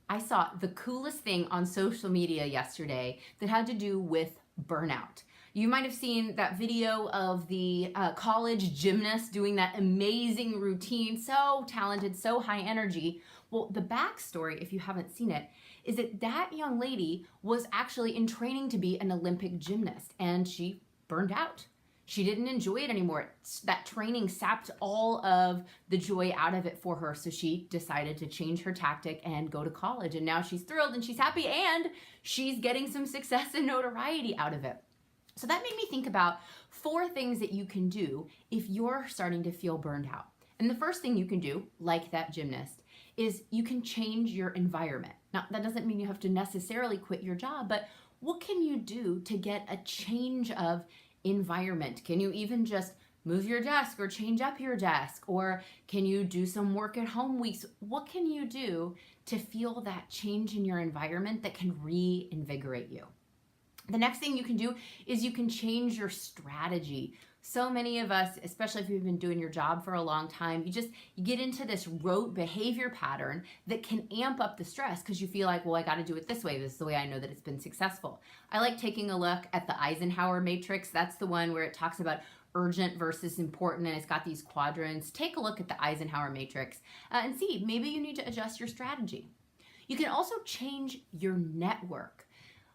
I saw the coolest thing on social media yesterday that had to do with burnout. You might have seen that video of the college gymnast doing that amazing routine, so talented, so high energy. Well, the backstory, if you haven't seen it, is that that young lady was actually in training to be an Olympic gymnast, and she burned out. She didn't enjoy it anymore. That training sapped all of the joy out of it for her. So she decided to change her tactic and go to college. And now she's thrilled and she's happy and she's getting some success and notoriety out of it. So that made me think about 4 things that you can do if you're starting to feel burned out. And the first thing you can do, like that gymnast, is you can change your environment. Now, that doesn't mean you have to necessarily quit your job, but what can you do to get a change of environment? Can you even just move your desk or change up your desk? Or can you do some work at home weeks? What can you do to feel that change in your environment that can reinvigorate you? The next thing you can do is you can change your strategy. So many of us, especially if you've been doing your job for a long time, you get into this rote behavior pattern that can amp up the stress because you feel like, well, I got to do it this way. This is the way I know that it's been successful. I like taking a look at the Eisenhower matrix. That's the one where it talks about urgent versus important, and it's got these quadrants. Take a look at the Eisenhower matrix and see, maybe you need to adjust your strategy. You can also change your network.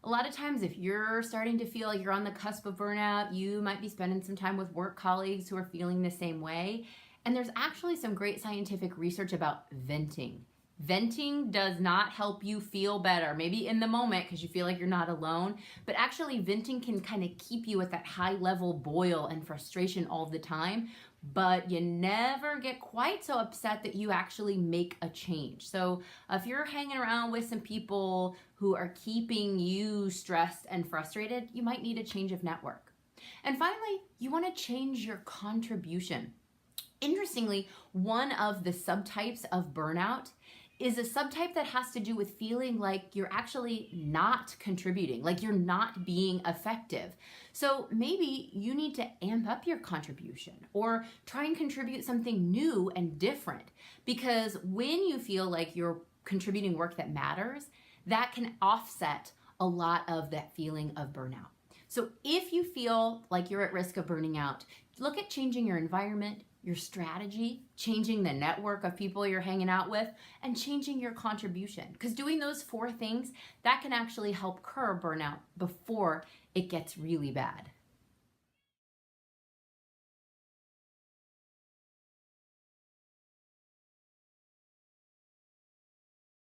A lot of times, if you're starting to feel like you're on the cusp of burnout, you might be spending some time with work colleagues who are feeling the same way. And there's actually some great scientific research about venting. Venting does not help you feel better, maybe in the moment because you feel like you're not alone, but actually venting can kind of keep you at that high level boil and frustration all the time, but you never get quite so upset that you actually make a change. So if you're hanging around with some people who are keeping you stressed and frustrated, you might need a change of network. And finally, you want to change your contribution. Interestingly, one of the subtypes of burnout is a subtype that has to do with feeling like you're actually not contributing, like you're not being effective. So maybe you need to amp up your contribution or try and contribute something new and different, because when you feel like you're contributing work that matters, that can offset a lot of that feeling of burnout. So if you feel like you're at risk of burning out, look at changing your environment, your strategy, changing the network of people you're hanging out with, and changing your contribution. Because doing those 4 things, that can actually help curb burnout before it gets really bad.